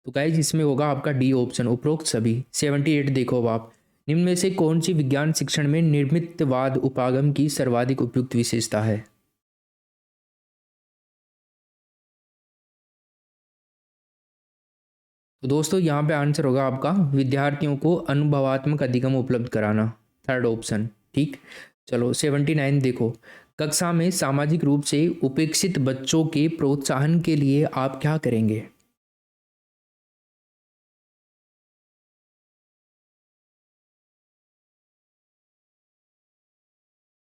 तो गाइस इसमें होगा आपका डी ऑप्शन, उपरोक्त सभी। 78 देखो अब आप, निम्न में से कौन सी विज्ञान शिक्षण में निर्मितवाद उपागम की सर्वाधिक उपयुक्त विशेषता है? तो दोस्तों यहाँ पे आंसर होगा आपका विद्यार्थियों को अनुभवात्मक अधिगम उपलब्ध कराना। Third option. ठीक, चलो 79 देखो, कक्षा में सामाजिक रूप से उपेक्षित बच्चों के प्रोत्साहन के लिए आप क्या करेंगे?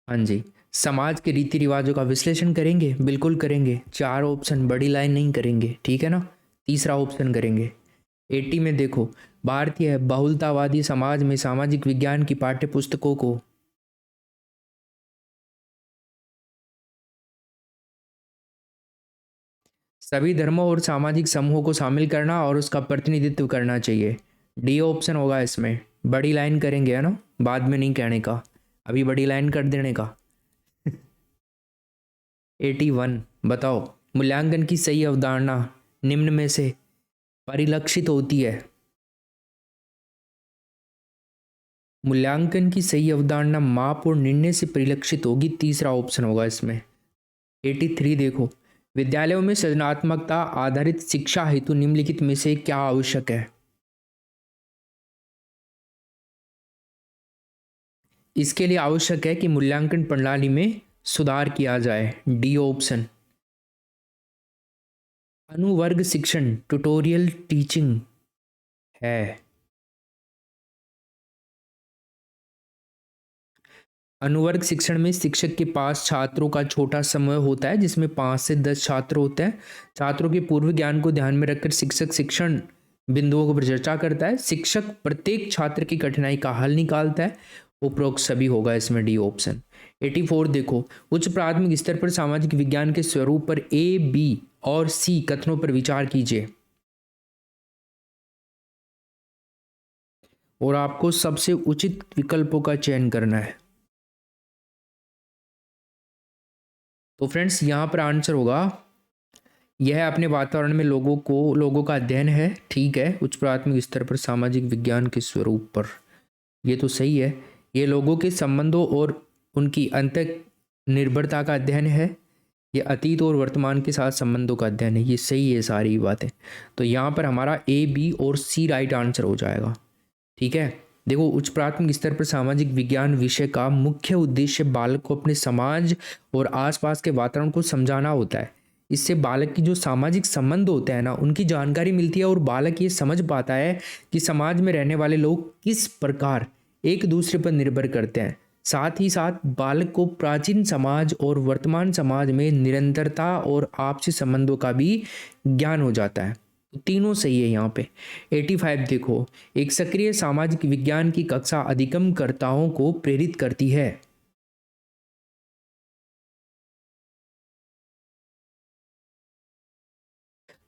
हाँ जी, समाज के रीति रिवाजों का विश्लेषण करेंगे, बिल्कुल करेंगे। चार ऑप्शन, बड़ी लाइन नहीं करेंगे, ठीक है ना। तीसरा ऑप्शन करेंगे। 80 में देखो, भारतीय बहुलतावादी समाज में सामाजिक विज्ञान की पाठ्य पुस्तकों को सभी धर्मों और सामाजिक समूहों को शामिल करना और उसका प्रतिनिधित्व करना चाहिए। डी ऑप्शन होगा इसमें। बड़ी लाइन करेंगे है ना, बाद में नहीं कहने का, अभी बड़ी लाइन कर देने का। 81 बताओ, मूल्यांकन की सही अवधारणा निम्न में से परिलक्षित होती है? मूल्यांकन की सही अवधारणा माप और निर्णय से परिलक्षित होगी। तीसरा ऑप्शन होगा इसमें। 83 देखो, विद्यालयों में सृजनात्मकता आधारित शिक्षा हेतु निम्नलिखित में से क्या आवश्यक है? इसके लिए आवश्यक है कि मूल्यांकन प्रणाली में सुधार किया जाए। D option. अनुवर्ग शिक्षण, ट्यूटोरियल टीचिंग है। अनुवर्ग शिक्षण में शिक्षक के पास छात्रों का छोटा समूह होता है, जिसमें 5 से 10 छात्र होते हैं। छात्रों के पूर्व ज्ञान को ध्यान में रखकर शिक्षक शिक्षण बिंदुओं पर चर्चा करता है। शिक्षक प्रत्येक छात्र की कठिनाई का हल निकालता है। उपरोक्त सभी होगा इसमें। D option. 84 देखो, उच्च प्राथमिक स्तर पर सामाजिक विज्ञान के स्वरूप पर ए, बी और सी कथनों पर विचार कीजिए और आपको सबसे उचित विकल्पों का चयन करना है। तो फ्रेंड्स यहाँ पर आंसर होगा, यह अपने वातावरण में लोगों का अध्ययन है। ठीक है, उच्च प्राथमिक स्तर पर सामाजिक विज्ञान के स्वरूप पर, ये तो सही है। ये लोगों के संबंधों और उनकी अंत निर्भरता का अध्ययन है। ये अतीत और वर्तमान के साथ संबंधों का अध्ययन है। ये सही है सारी बातें। तो यहाँ पर हमारा ए, बी और सी राइट आंसर हो जाएगा। ठीक है, देखो उच्च प्राथमिक स्तर पर सामाजिक विज्ञान विषय का मुख्य उद्देश्य बालक को अपने समाज और आसपास के वातावरण को समझाना होता है। इससे बालक की जो सामाजिक संबंध होते हैं ना, उनकी जानकारी मिलती है और बालक ये समझ पाता है कि समाज में रहने वाले लोग किस प्रकार एक दूसरे पर निर्भर करते हैं। साथ ही साथ बालक को प्राचीन समाज और वर्तमान समाज में निरंतरता और आपसी संबंधों का भी ज्ञान हो जाता है। तीनों सही है यहाँ पे। 85 देखो, एक सक्रिय सामाजिक विज्ञान की कक्षा अधिगमकर्ताओं को प्रेरित करती है।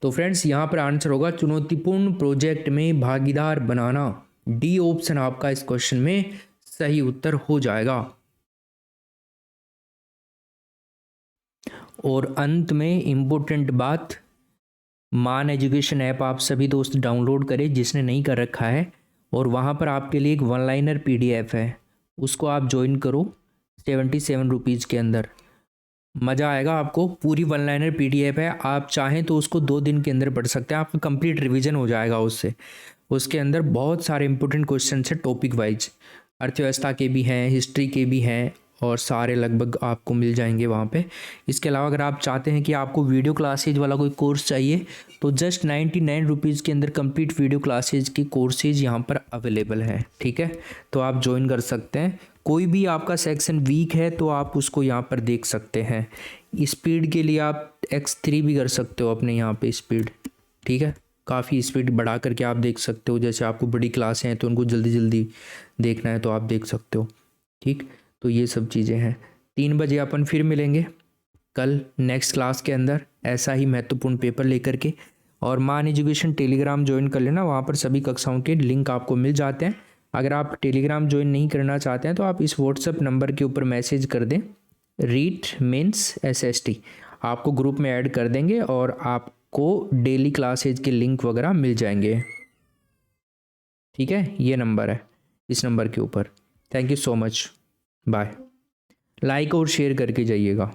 तो फ्रेंड्स यहाँ पर आंसर होगा चुनौतीपूर्ण प्रोजेक्ट में भागीदार बनाना। डी ऑप्शन आपका इस क्वेश्चन में सही उत्तर हो जाएगा। और अंत में इम्पोर्टेंट बात, मान एजुकेशन ऐप आप सभी दोस्त डाउनलोड करें जिसने नहीं कर रखा है, और वहाँ पर आपके लिए एक वन लाइनर PDF है, उसको आप ज्वाइन करो 77 रुपीज़ के अंदर। मज़ा आएगा आपको। पूरी वन लाइनर PDF है, आप चाहें तो उसको 2 दिन के अंदर पढ़ सकते हैं, आपका कंप्लीट रिवीजन हो जाएगा उससे। उसके अंदर बहुत सारे इंपॉर्टेंट क्वेश्चन है टॉपिक वाइज, अर्थव्यवस्था के भी हैं, हिस्ट्री के भी हैं, और सारे लगभग आपको मिल जाएंगे वहाँ पे। इसके अलावा अगर आप चाहते हैं कि आपको वीडियो क्लासेज वाला कोई कोर्स चाहिए तो जस्ट 99 रुपीज़ के अंदर कंप्लीट वीडियो क्लासेज की कोर्सेज यहाँ पर अवेलेबल हैं, ठीक है। तो आप ज्वाइन कर सकते हैं। कोई भी आपका सेक्शन वीक है तो आप उसको यहाँ पर देख सकते हैं। स्पीड के लिए आप X3 भी कर सकते हो अपने यहाँ पे स्पीड, ठीक है। काफ़ी स्पीड बढ़ा करके आप देख सकते हो, जैसे आपको बड़ी क्लासें हैं तो उनको जल्दी जल्दी देखना है तो आप देख सकते हो, ठीक। तो ये सब चीज़ें हैं। 3 बजे अपन फिर मिलेंगे कल नेक्स्ट क्लास के अंदर ऐसा ही महत्वपूर्ण पेपर लेकर के। और मान एजुकेशन टेलीग्राम ज्वाइन कर लेना, वहाँ पर सभी कक्षाओं के लिंक आपको मिल जाते हैं। अगर आप टेलीग्राम ज्वाइन नहीं करना चाहते हैं तो आप इस व्हाट्सएप नंबर के ऊपर मैसेज कर दें, रीट मीन्स SST, आपको ग्रुप में ऐड कर देंगे और आपको डेली क्लासेज के लिंक वगैरह मिल जाएंगे, ठीक है। ये नंबर है, इस नंबर के ऊपर। Thank you so much, bye. Like और शेयर करके जाइएगा।